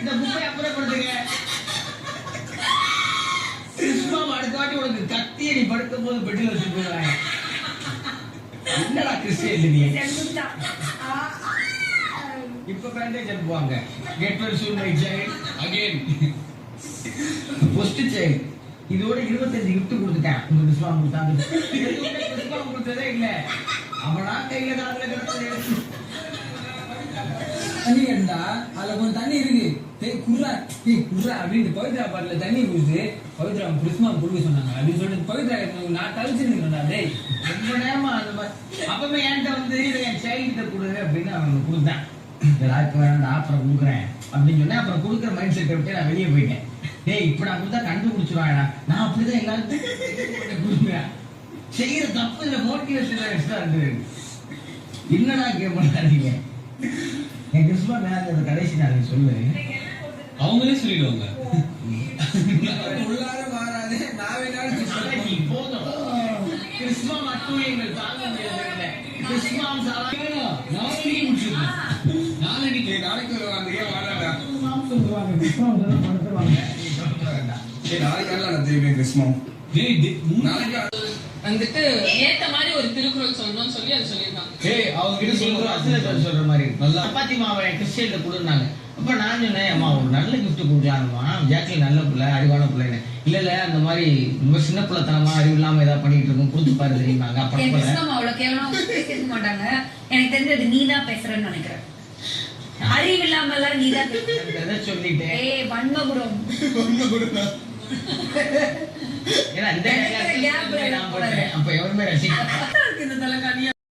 இந்த புக்கை அப்புறப்படுத்துங்க. கிறிஸ்துவ அடுத்த வாட்டி உனக்கு கத்திய நீ படுக்கும் போது பெட்டில் வச்சு போடுறாங்க. என்னடா கிறிஸ்டியன் நீ? இப்ப பேண்டேஜ் அனுப்புவாங்க. Get well soon my child again. First child இதோட 25 gift கொடுத்துட்டேன். உங்க கிறிஸ்துவ கொடுத்தாங்க. கிறிஸ்துவ கொடுத்ததே இல்ல. அவனா கையில காதுல கிடக்குது. தண்ணி கேட்டா அதுல கொஞ்சம் தண்ணி இருக்கு. குர்ரா குர்ரா அப்படின்னு பவித்ரா பாட்டுல தண்ணி குடிச்சு பவித்ரா கிறிஸ்துவ கொடுக்க சொன்னாங்க அப்படின்னு சொல்லிட்டு பவித்ரா நான் தவிச்சிருந்தேன்டா. டேய் ரொம்ப நேரமா அந்த மாதிரி அப்பவே என்கிட்ட வந்து இதை என் சைல்ட கொடு அப்படின்னு அவன் கொடுத்தான். எல்லாருக்கும் வேணாம் அப்புறம் கொடுக்குறேன் அப்படின்னு சொன்னேன். அப்புறம் கொடுக்குற மைண்ட் செட்டை விட்டு நான் வெளியே போயிட்டேன். டேய் இப்ப நான் கொடுத்தா கண்டுபிடிச்சிருவாங்கடா. நான் அப்படிதான் எல்லாருக்கும் கொடுக்குறேன். செய்யற தப்பு இல்ல மோட்டிவேஷன் எக்ஸ்ட்ரா இருக்கு. என்னடா கேட்பாங்க என் கிறிஸ்துவ மேல கடைசி நாள் சொல்லு. அவங்களே சொல்லிடுவாங்க. உள்ளார மாறாது நான் வேணாலும் போதும். கிறிஸ்துவ மட்டும் எங்கள் தாங்க முடியவில்லை. கிறிஸ்துவம் நாளைக்கு முடிச்சிருக்கோம். நாளைக்கு வருவாங்க. ஏன் வாழடா சொல்லுவாங்க. கிறிஸ்துவம் படுத்துருவாங்க. நாளைக்கு வரலாம் தெரியுமே கிறிஸ்துவம். நாளைக்கு வந்துட்டு ஏத்த மாதிரி ஒரு திருக்குறள் சொல்லணும்னு சொல்லி அது சொல்லியிருக்காங்க. அவங்க கிட்ட சொல்ற அசல சொல்ற மாதிரி நல்லா சப்பாத்தி மாவை கிறிஸ்டியன்ல கொடுனாங்க. அப்ப நான் சொன்னேன் அம்மா ஒரு நல்ல கிஃப்ட் கொடுக்கலாம்மா. ஜாக்கில் நல்ல பிள்ளை அறிவான பிள்ளைன்னு. இல்ல அந்த மாதிரி ரொம்ப சின்ன பிள்ளைத்தனமா அறிவு இல்லாம ஏதாவது பண்ணிட்டு இருக்கும் கொடுத்து பாரு தெரியுமாங்க. அப்ப அவ்வளவு கேவலம் பேச மாட்டாங்க. எனக்கு தெரிஞ்சது நீ தான் பேசுறேன்னு நினைக்கிறேன். அறிவு இல்லாம எல்லாம் நீதான் சொல்லிட்டேன். வன்மகுடம் ஏன்னா இந்த அப்ப எவருமே ரசிக்க